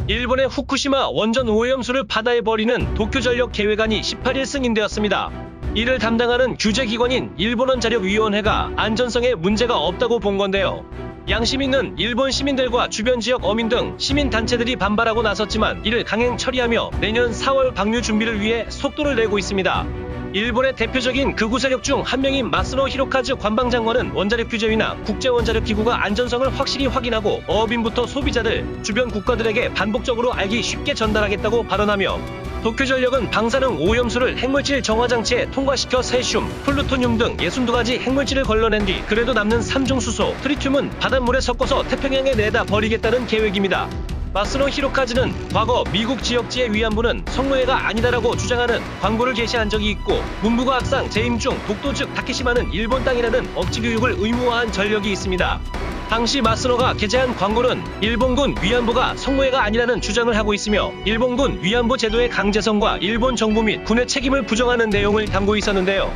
일본의 후쿠시마 원전 오염수를 바다에 버리는 도쿄전력 계획안이 18일 승인되었습니다. 이를 담당하는 규제기관인 일본원자력위원회가 안전성에 문제가 없다고 본 건데요. 양심있는 일본 시민들과 주변 지역 어민 등 시민단체들이 반발하고 나섰지만 이를 강행 처리하며 내년 4월 방류 준비를 위해 속도를 내고 있습니다. 일본의 대표적인 극우 세력 중 한 명인 마스노 히로카즈 관방장관은 원자력 규제위나 국제원자력기구가 안전성을 확실히 확인하고 어업인부터 소비자들, 주변 국가들에게 반복적으로 알기 쉽게 전달하겠다고 발언하며 도쿄전력은 방사능 오염수를 핵물질 정화장치에 통과시켜 세슘, 플루토늄 등 62가지 핵물질을 걸러낸 뒤 그래도 남는 3중 수소, 트리튬은 바닷물에 섞어서 태평양에 내다 버리겠다는 계획입니다. 마스노 히로카즈는 과거 미국 지역지의 위안부는 성노예가 아니다라고 주장하는 광고를 게시한 적이 있고 문부가 악상 재임 중 독도 즉 다케시마는 일본 땅이라는 억지교육을 의무화한 전력이 있습니다. 당시 마스노가 게재한 광고는 일본군 위안부가 성노예가 아니라는 주장을 하고 있으며 일본군 위안부 제도의 강제성과 일본 정부 및 군의 책임을 부정하는 내용을 담고 있었는데요.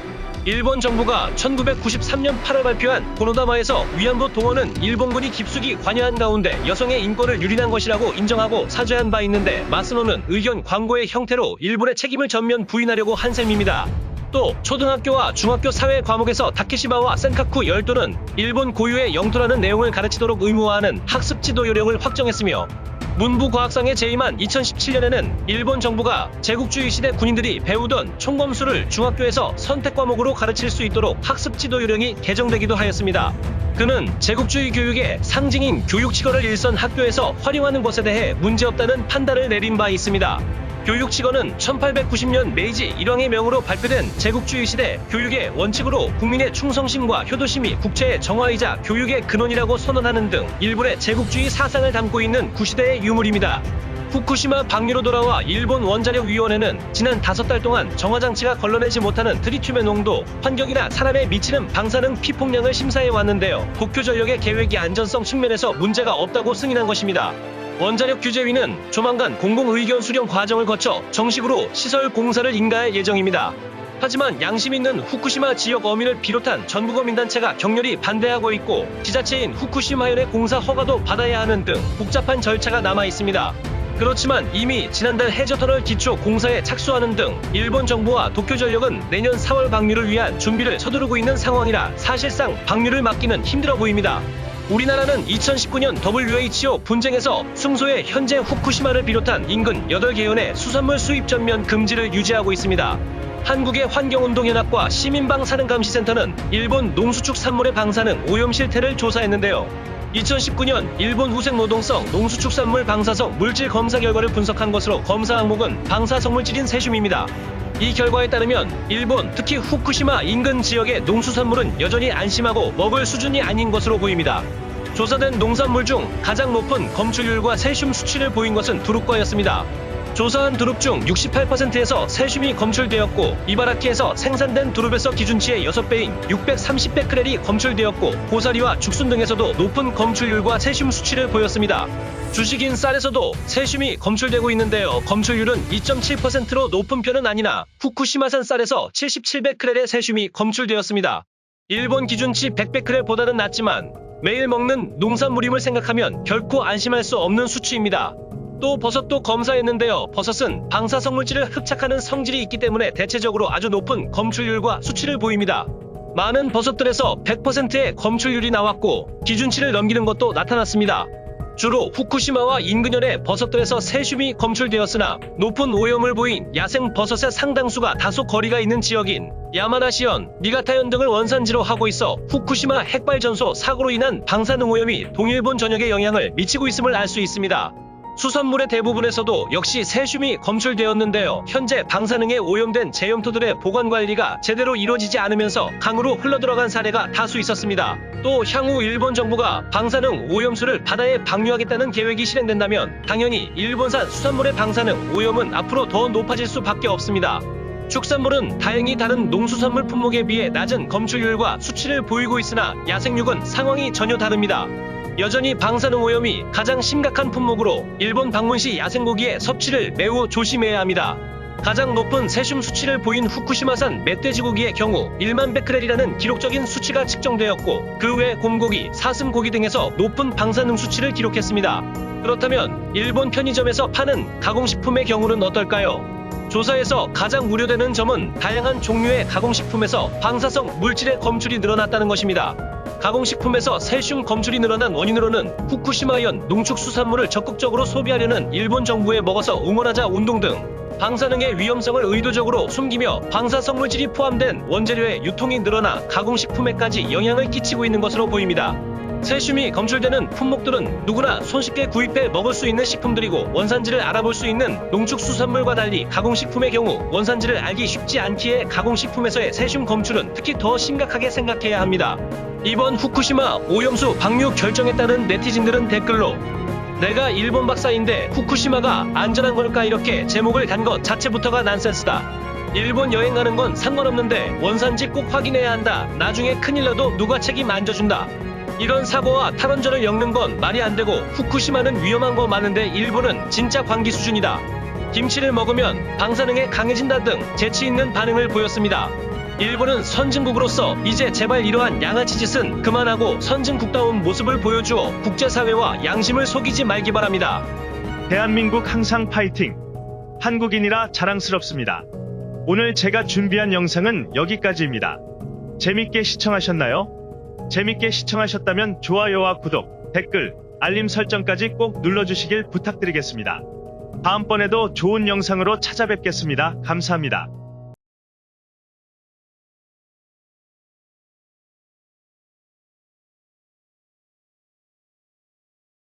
일본 정부가 1993년 8월 발표한 고노다마에서 위안부 동원은 일본군이 깊숙이 관여한 가운데 여성의 인권을 유린한 것이라고 인정하고 사죄한 바 있는데 마스노는 의견 광고의 형태로 일본의 책임을 전면 부인하려고 한 셈입니다. 또 초등학교와 중학교 사회 과목에서 다케시마와 센카쿠 열도는 일본 고유의 영토라는 내용을 가르치도록 의무화하는 학습 지도 요령을 확정했으며 문부과학상에 재임한 2017년에는 일본 정부가 제국주의 시대 군인들이 배우던 총검술을 중학교에서 선택 과목으로 가르칠 수 있도록 학습 지도 요령이 개정되기도 하였습니다. 그는 제국주의 교육의 상징인 교육직원을 일선 학교에서 활용하는 것에 대해 문제없다는 판단을 내린 바 있습니다. 교육직원은 1890년 메이지 일왕의 명으로 발표된 제국주의 시대 교육의 원칙으로 국민의 충성심과 효도심이 국체의 정화이자 교육의 근원이라고 선언하는 등 일본의 제국주의 사상을 담고 있는 구시대의 유물입니다. 후쿠시마 방류로 돌아와 일본 원자력위원회는 지난 5달 동안 정화장치가 걸러내지 못하는 트리튬의 농도, 환경이나 사람에 미치는 방사능 피폭량을 심사해 왔는데요. 도쿄전력의 계획이 안전성 측면에서 문제가 없다고 승인한 것입니다. 원자력 규제위는 조만간 공공의견 수렴 과정을 거쳐 정식으로 시설 공사를 인가할 예정입니다. 하지만 양심 있는 후쿠시마 지역 어민을 비롯한 전국어민단체가 격렬히 반대하고 있고 지자체인 후쿠시마현의 공사 허가도 받아야 하는 등 복잡한 절차가 남아 있습니다. 그렇지만 이미 지난달 해저터널 기초 공사에 착수하는 등 일본 정부와 도쿄전력은 내년 4월 방류를 위한 준비를 서두르고 있는 상황이라 사실상 방류를 막기는 힘들어 보입니다. 우리나라는 2019년 WHO 분쟁에서 승소해 현재 후쿠시마를 비롯한 인근 8개 현의 수산물 수입 전면 금지를 유지하고 있습니다. 한국의 환경운동연합과 시민방사능감시센터는 일본 농수축산물의 방사능 오염 실태를 조사했는데요. 2019년 일본 후생노동성 농수축산물 방사성 물질 검사 결과를 분석한 것으로 검사 항목은 방사성물질인 세슘입니다. 이 결과에 따르면 일본, 특히 후쿠시마 인근 지역의 농수산물은 여전히 안심하고 먹을 수준이 아닌 것으로 보입니다. 조사된 농산물 중 가장 높은 검출률과 세슘 수치를 보인 것은 두릅과였습니다. 조사한 두릅 중 68%에서 세슘이 검출되었고 이바라키에서 생산된 두릅에서 기준치의 6배인 630베크렐이 검출되었고 고사리와 죽순 등에서도 높은 검출률과 세슘 수치를 보였습니다. 주식인 쌀에서도 세슘이 검출되고 있는데요. 검출률은 2.7%로 높은 편은 아니나 후쿠시마산 쌀에서 77베크렐의 세슘이 검출되었습니다. 일본 기준치 100베크렐보다는 낮지만 매일 먹는 농산물임을 생각하면 결코 안심할 수 없는 수치입니다. 또 버섯도 검사했는데요. 버섯은 방사성물질을 흡착하는 성질이 있기 때문에 대체적으로 아주 높은 검출률과 수치를 보입니다. 많은 버섯들에서 100%의 검출률이 나왔고 기준치를 넘기는 것도 나타났습니다. 주로 후쿠시마와 인근현의 버섯들에서 세슘이 검출되었으나 높은 오염을 보인 야생 버섯의 상당수가 다소 거리가 있는 지역인 야마나시현, 니가타현 등을 원산지로 하고 있어 후쿠시마 핵발전소 사고로 인한 방사능 오염이 동일본 전역에 영향을 미치고 있음을 알 수 있습니다. 수산물의 대부분에서도 역시 세슘이 검출되었는데요. 현재 방사능에 오염된 제염토들의 보관관리가 제대로 이루어지지 않으면서 강으로 흘러들어간 사례가 다수 있었습니다. 또 향후 일본 정부가 방사능 오염수를 바다에 방류하겠다는 계획이 실행된다면 당연히 일본산 수산물의 방사능 오염은 앞으로 더 높아질 수밖에 없습니다. 축산물은 다행히 다른 농수산물 품목에 비해 낮은 검출률과 수치를 보이고 있으나 야생육은 상황이 전혀 다릅니다. 여전히 방사능 오염이 가장 심각한 품목으로 일본 방문 시 야생고기의 섭취를 매우 조심해야 합니다. 가장 높은 세슘 수치를 보인 후쿠시마산 멧돼지고기의 경우 1만 베크렐이라는 기록적인 수치가 측정되었고, 그 외 곰고기, 사슴고기 등에서 높은 방사능 수치를 기록했습니다. 그렇다면 일본 편의점에서 파는 가공식품의 경우는 어떨까요? 조사에서 가장 우려되는 점은 다양한 종류의 가공식품에서 방사성 물질의 검출이 늘어났다는 것입니다. 가공식품에서 세슘 검출이 늘어난 원인으로는 후쿠시마현 농축수산물을 적극적으로 소비하려는 일본 정부의 먹어서 응원하자 운동 등 방사능의 위험성을 의도적으로 숨기며 방사성 물질이 포함된 원재료의 유통이 늘어나 가공식품에까지 영향을 끼치고 있는 것으로 보입니다. 세슘이 검출되는 품목들은 누구나 손쉽게 구입해 먹을 수 있는 식품들이고, 원산지를 알아볼 수 있는 농축수산물과 달리 가공식품의 경우 원산지를 알기 쉽지 않기에 가공식품에서의 세슘 검출은 특히 더 심각하게 생각해야 합니다. 이번 후쿠시마 오염수 방류 결정에 따른 네티즌들은 댓글로 "내가 일본 박사인데 후쿠시마가 안전한 걸까?" 이렇게 제목을 단 것 자체부터가 난센스다. 일본 여행 가는 건 상관없는데 원산지 꼭 확인해야 한다. 나중에 큰일 나도 누가 책임 안 져준다. 이런 사고와 탈원전을 엮는 건 말이 안 되고, 후쿠시마는 위험한 거 많은데 일본은 진짜 광기 수준이다. 김치를 먹으면 방사능에 강해진다 등 재치 있는 반응을 보였습니다. 일본은 선진국으로서 이제 제발 이러한 양아치 짓은 그만하고 선진국다운 모습을 보여주어 국제사회와 양심을 속이지 말기 바랍니다. 대한민국 항상 파이팅! 한국인이라 자랑스럽습니다. 오늘 제가 준비한 영상은 여기까지입니다. 재밌게 시청하셨나요? 재밌게 시청하셨다면 좋아요와 구독, 댓글, 알림 설정까지 꼭 눌러주시길 부탁드리겠습니다. 다음번에도 좋은 영상으로 찾아뵙겠습니다. 감사합니다.